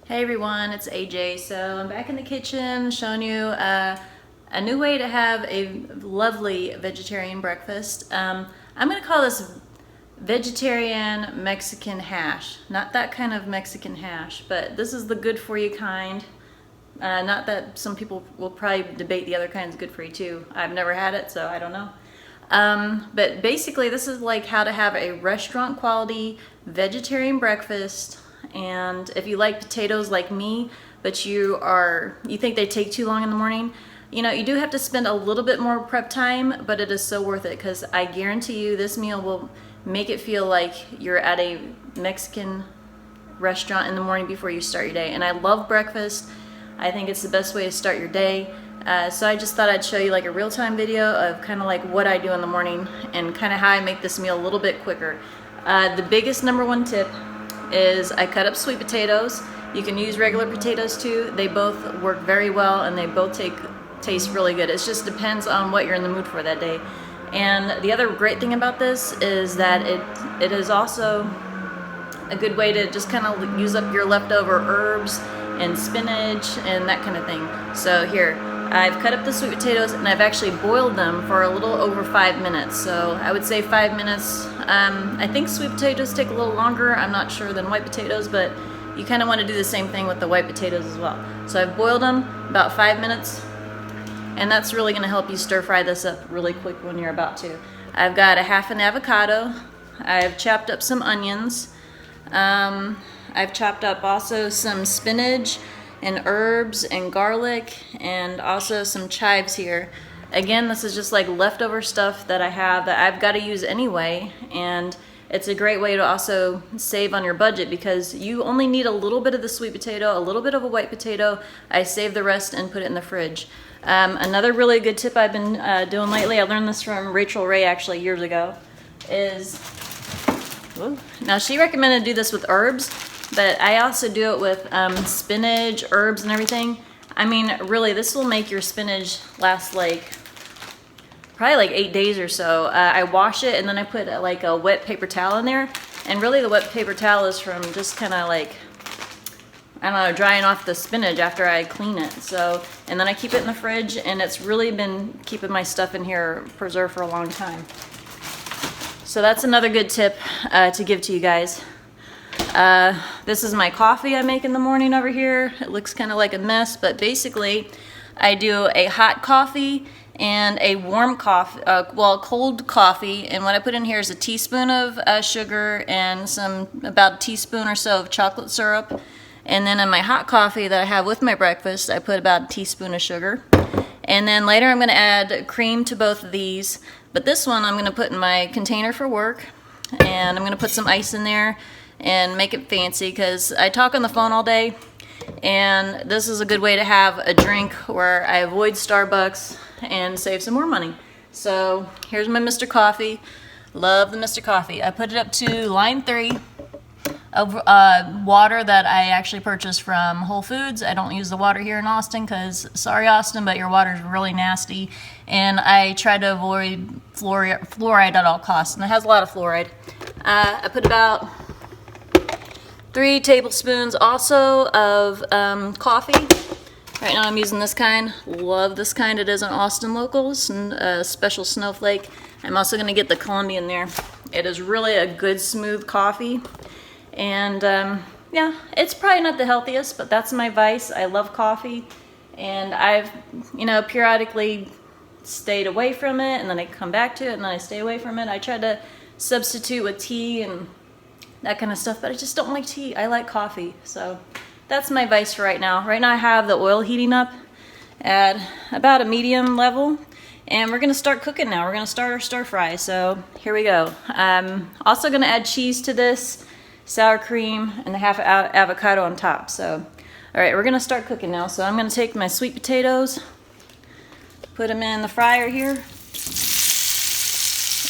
Hey everyone, it's AJ. So I'm back in the kitchen showing you a new way to have a lovely vegetarian breakfast. I'm going to call this vegetarian Mexican hash. Not that kind of Mexican hash, but this is the good for you kind. Not that some people will probably debate the other kind's good for you too. I've never had it, so I don't know. But basically this is like how to have a restaurant quality vegetarian breakfast. And if you like potatoes like me, but you think they take too long in the morning, you know, you do have to spend a little bit more prep time, but it is so worth it because I guarantee you this meal will make it feel like you're at a Mexican restaurant in the morning before you start your day. And I love breakfast. I think it's the best way to start your day. So I just thought I'd show you like a real-time video of kind of like what I do in the morning and kind of how I make this meal a little bit quicker. The biggest number one tip is I cut up sweet potatoes. You can use regular potatoes too. They both work very well and they both taste really good. It just depends on what you're in the mood for that day. And the other great thing about this is that it is also a good way to just kind of use up your leftover herbs and spinach and that kind of thing. So here, I've cut up the sweet potatoes and I've actually boiled them for a little over 5 minutes. So I would say 5 minutes. I think sweet potatoes take a little longer, I'm not sure, than white potatoes, but you kind of want to do the same thing with the white potatoes as well. So I've boiled them about 5 minutes, and that's really going to help you stir fry this up really quick when you're about to. I've got a half an avocado. I've chopped up some onions. I've chopped up also some spinach and herbs and garlic and also some chives here. Again, this is just like leftover stuff that I have that I've got to use anyway, and it's a great way to also save on your budget because you only need a little bit of the sweet potato, a little bit of a white potato. I save the rest and put it in the fridge. Another really good tip I've been doing lately, I learned this from Rachel Ray actually years ago, is, now she recommended to do this with herbs, but I also do it with spinach, herbs, and everything. I mean, really, this will make your spinach last probably like 8 days or so. I wash it and then I put like a wet paper towel in there. And really the wet paper towel is from just kind of like, I don't know, drying off the spinach after I clean it. So, and then I keep it in the fridge, and it's really been keeping my stuff in here preserved for a long time. So that's another good tip to give to you guys. This is my coffee I make in the morning over here. It looks kind of like a mess, but basically I do a hot coffee and a warm coffee, cold coffee, and what I put in here is a teaspoon of sugar and about a teaspoon or so of chocolate syrup. And then in my hot coffee that I have with my breakfast, I put about a teaspoon of sugar. And then later I'm going to add cream to both of these, but this one I'm going to put in my container for work, and I'm going to put some ice in there and make it fancy because I talk on the phone all day, and this is a good way to have a drink where I avoid Starbucks and save some more money. So here's my Mr. Coffee. Love the Mr. Coffee. I put it up to line 3 of water that I actually purchased from Whole Foods. I don't use the water here in Austin because, sorry Austin, but your water is really nasty, and I try to avoid fluoride at all costs, and it has a lot of fluoride. I put about 3 tablespoons also of coffee. Right now I'm using this kind. Love this kind. It is an Austin Locals and special snowflake. I'm also going to get the Colombian there. It is really a good smooth coffee. And yeah, it's probably not the healthiest, but that's my vice. I love coffee, and I've, you know, periodically stayed away from it, and then I come back to it, and then I stay away from it. I try to substitute with tea and that kind of stuff, but I just don't like tea. I like coffee. So that's my vice for right now. Right now I have the oil heating up at about a medium level, and we're gonna start cooking now. We're gonna start our stir fry. So here we go. I'm also gonna add cheese to this, sour cream, and a half avocado on top. So, all right, we're gonna start cooking now. So I'm gonna take my sweet potatoes, put them in the fryer here,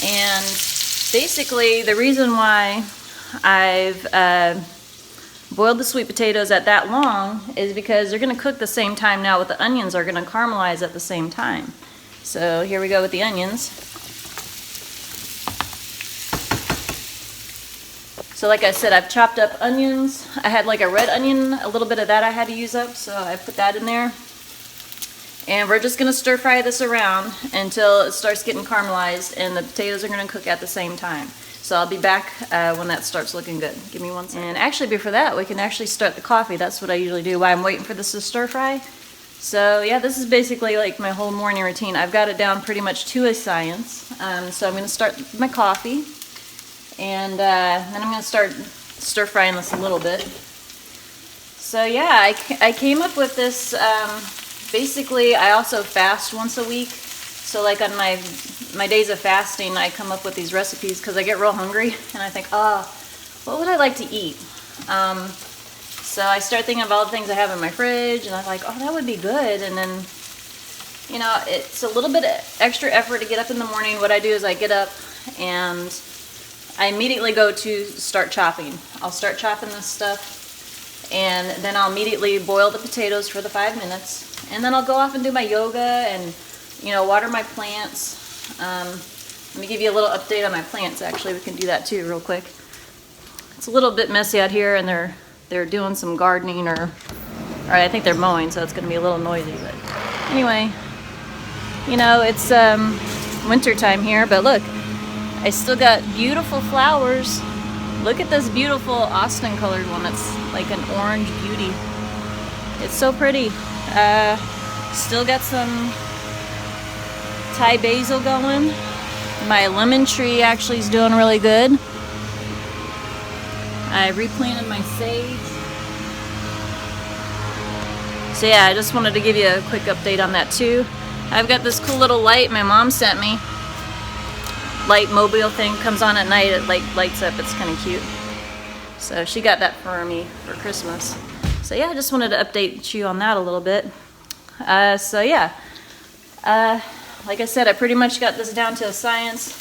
and basically the reason why I've boiled the sweet potatoes at that long is because they're going to cook the same time now with the onions are going to caramelize at the same time. So here we go with the onions. So like I said, I've chopped up onions. I had like a red onion, a little bit of that I had to use up, so I put that in there. And we're just gonna stir fry this around until it starts getting caramelized and the potatoes are gonna cook at the same time. So I'll be back when that starts looking good. Give me 1 second. And actually before that, we can actually start the coffee. That's what I usually do while I'm waiting for this to stir fry. So yeah, this is basically like my whole morning routine. I've got it down pretty much to a science. So I'm gonna start my coffee. And then I'm gonna start stir frying this a little bit. So yeah, I came up with this, basically I also fast once a week. So like on my days of fasting, I come up with these recipes because I get real hungry and I think, oh, what would I like to eat? So I start thinking of all the things I have in my fridge and I'm like, oh, that would be good. And then, you know, it's a little bit extra effort to get up in the morning. What I do is I get up and I immediately go to start chopping. I'll start chopping this stuff and then I'll immediately boil the potatoes for the 5 minutes. And then I'll go off and do my yoga and, you know, water my plants. Let me give you a little update on my plants actually. We can do that too real quick. It's a little bit messy out here and they're doing some gardening or I think they're mowing, so it's gonna be a little noisy, but anyway, you know, it's winter time here, but look, I still got beautiful flowers. Look at this beautiful Austin colored one. It's like an orange beauty. It's so pretty. Still got some Thai basil going. My lemon tree actually is doing really good. I replanted my sage. So yeah, I just wanted to give you a quick update on that too. I've got this cool little light my mom sent me. Light mobile thing, comes on at night, it like lights up. It's kind of cute. So she got that for me for Christmas. So yeah, I just wanted to update you on that a little bit. So yeah, like I said, I pretty much got this down to a science.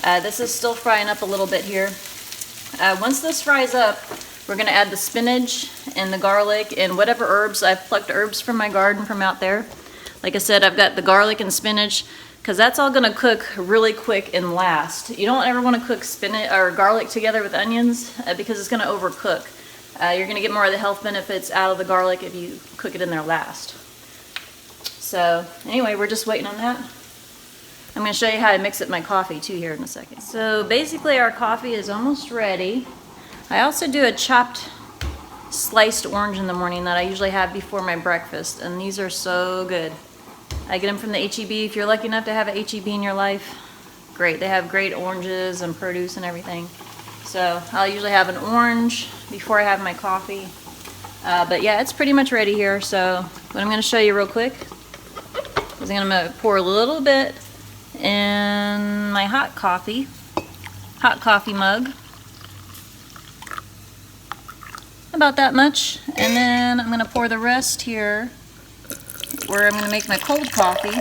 This is still frying up a little bit here. Once this fries up, we're gonna add the spinach and the garlic and whatever herbs. I've plucked herbs from my garden from out there. Like I said, I've got the garlic and spinach because that's all gonna cook really quick and last. You don't ever wanna cook spinach or garlic together with onions because it's gonna overcook. You're gonna get more of the health benefits out of the garlic if you cook it in there last. So anyway, we're just waiting on that. I'm gonna show you how I mix up my coffee too here in a second. So basically our coffee is almost ready. I also do a chopped sliced orange in the morning that I usually have before my breakfast, and these are so good. I get them from the H-E-B. If you're lucky enough to have an H-E-B in your life, great. They have great oranges and produce and everything. So I'll usually have an orange before I have my coffee. But yeah, it's pretty much ready here. So what I'm gonna show you real quick is I'm gonna pour a little bit in my hot coffee mug. About that much. And then I'm gonna pour the rest here where I'm going to make my cold coffee.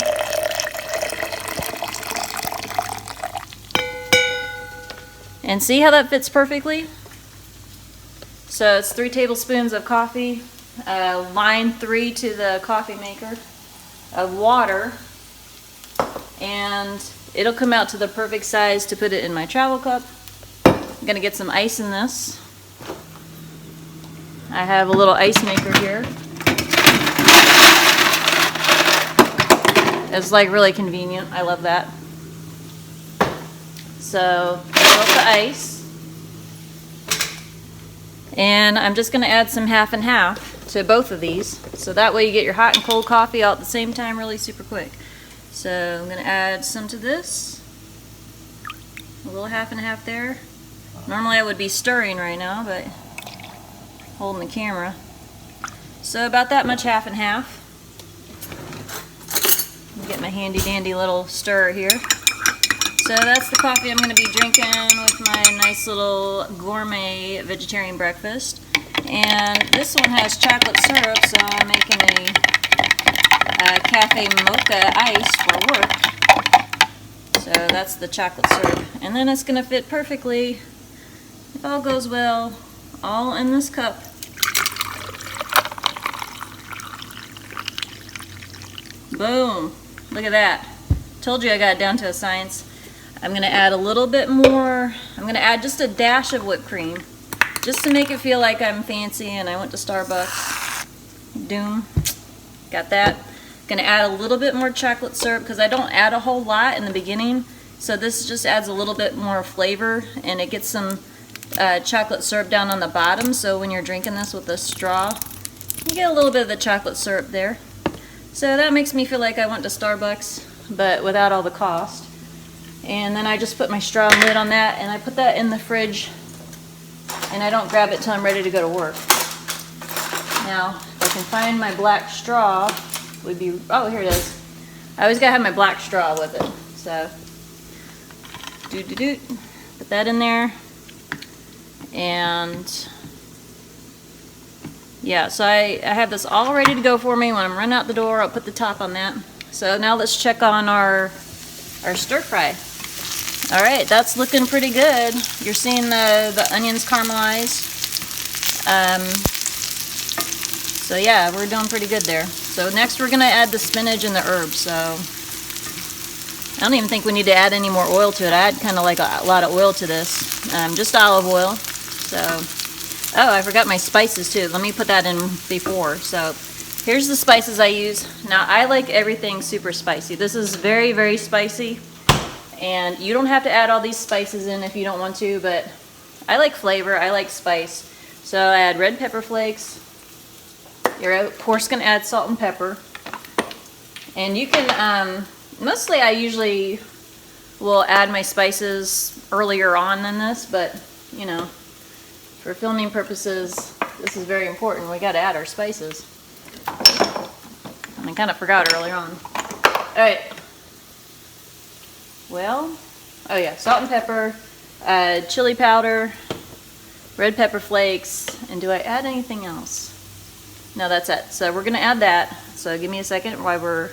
And see how that fits perfectly? So it's 3 tablespoons of coffee, line 3 to the coffee maker, of water, and it'll come out to the perfect size to put it in my travel cup. I'm going to get some ice in this. I have a little ice maker here. It's like really convenient. I love that. So fill up the ice. And I'm just going to add some half and half to both of these. So that way you get your hot and cold coffee all at the same time really super quick. So I'm going to add some to this. A little half and half there. Normally I would be stirring right now, but holding the camera. So about that much half and half. Get my handy dandy little stirrer here. So that's the coffee I'm going to be drinking with my nice little gourmet vegetarian breakfast. And this one has chocolate syrup, so I'm making a cafe mocha ice for work. So that's the chocolate syrup. And then it's going to fit perfectly, if all goes well, all in this cup. Boom. Look at that. Told you I got it down to a science. I'm gonna add a little bit more. I'm gonna add just a dash of whipped cream, just to make it feel like I'm fancy and I went to Starbucks. Doom. Got that. Gonna add a little bit more chocolate syrup because I don't add a whole lot in the beginning. So this just adds a little bit more flavor, and it gets some chocolate syrup down on the bottom. So when you're drinking this with a straw, you get a little bit of the chocolate syrup there. So that makes me feel like I went to Starbucks, but without all the cost. And then I just put my straw and lid on that, and I put that in the fridge, and I don't grab it till I'm ready to go to work. Now, if I can find my black straw, would be, oh, here it is. I always gotta have my black straw with it. So, put that in there. And yeah, so I have this all ready to go for me. When I'm running out the door, I'll put the top on that. So now let's check on our stir fry. All right, that's looking pretty good. You're seeing the onions caramelize. So yeah, we're doing pretty good there. So next we're gonna add the spinach and the herbs. So I don't even think we need to add any more oil to it. I add kind of like a lot of oil to this, just olive oil. So, oh, I forgot my spices too. Let me put that in before. So here's the spices I use. Now I like everything super spicy. This is very, very spicy. And you don't have to add all these spices in if you don't want to, but I like flavor, I like spice. So I add red pepper flakes. You're of course gonna add salt and pepper. And you can, mostly I usually will add my spices earlier on than this, but you know, for filming purposes, this is very important. We gotta add our spices. And I kind of forgot earlier on. All right. Well, oh yeah, salt and pepper, chili powder, red pepper flakes, and do I add anything else? No, that's it. So we're gonna add that. So give me a second while we're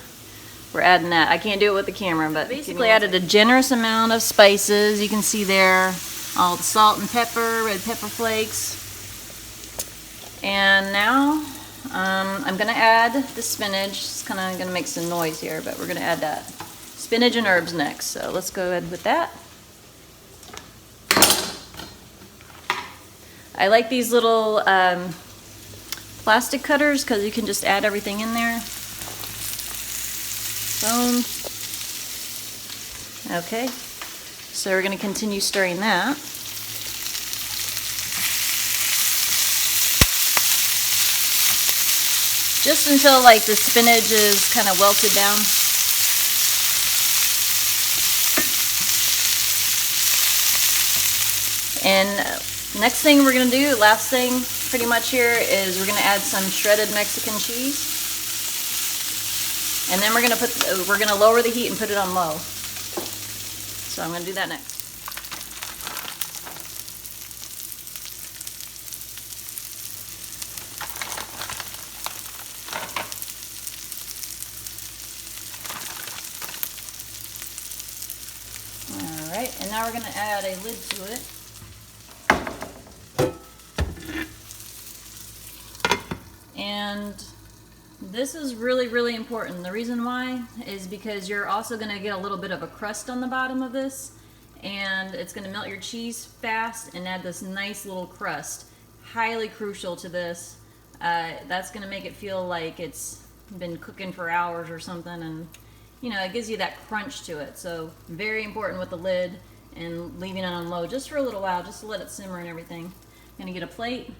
adding that. I can't do it with the camera, but basically added a generous amount of spices. You can see there all the salt and pepper, red pepper flakes. And now I'm gonna add the spinach. It's kind of gonna make some noise here, but we're gonna add that. Spinach and herbs next, so let's go ahead with that. I like these little plastic cutters because you can just add everything in there. Boom. Okay, so we're going to continue stirring that. Just until like the spinach is kind of wilted down. And next thing we're going to do, last thing pretty much here, is we're going to add some shredded Mexican cheese. And then we're going to lower the heat and put it on low. So I'm going to do that next. All right, and now we're going to add a lid to it. And this is really, really important. The reason why is because you're also going to get a little bit of a crust on the bottom of this, and it's going to melt your cheese fast and add this nice little crust. Highly crucial to this. That's going to make it feel like it's been cooking for hours or something, and you know, it gives you that crunch to it. So very important with the lid and leaving it on low just for a little while, just to let it simmer and everything. I'm going to get a plate.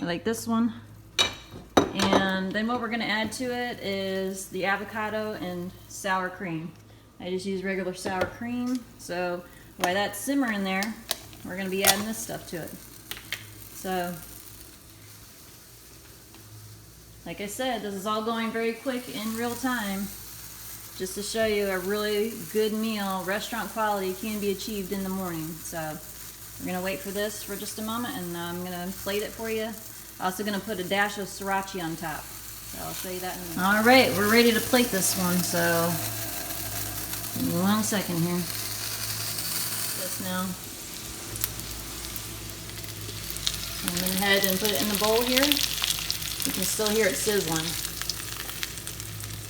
I like this one. And then what we're going to add to it is the avocado and sour cream. I just use regular sour cream. So while that's simmering there, we're going to be adding this stuff to it. So, like I said, this is all going very quick in real time, just to show you a really good meal, restaurant quality, can be achieved in the morning. So we're going to wait for this for just a moment, and I'm going to plate it for you. Also going to put a dash of sriracha on top. So I'll show you that in a minute. All right, we're ready to plate this one. So give me 1 second here. This now. I'm going ahead and put it in the bowl here. You can still hear it sizzling.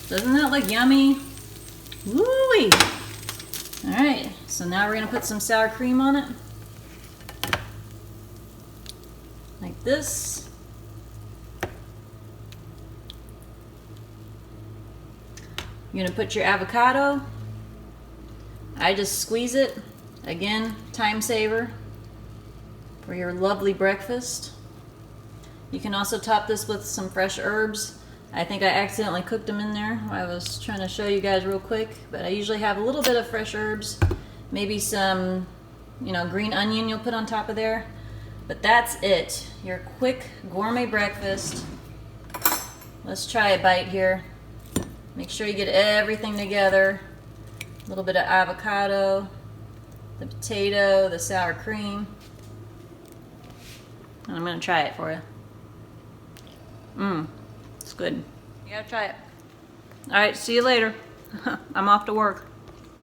Doesn't that look yummy? Woo-wee! All right, so now we're gonna put some sour cream on it. Like this. You're gonna put your avocado. I just squeeze it. Again, time saver for your lovely breakfast. You can also top this with some fresh herbs. I think I accidentally cooked them in there while I was trying to show you guys real quick, but I usually have a little bit of fresh herbs, maybe some, green onion you'll put on top of there. But that's it, your quick gourmet breakfast. Let's try a bite here. Make sure you get everything together. A little bit of avocado, the potato, the sour cream. And I'm gonna try it for you. It's good. You gotta try it. All right, see you later. I'm off to work.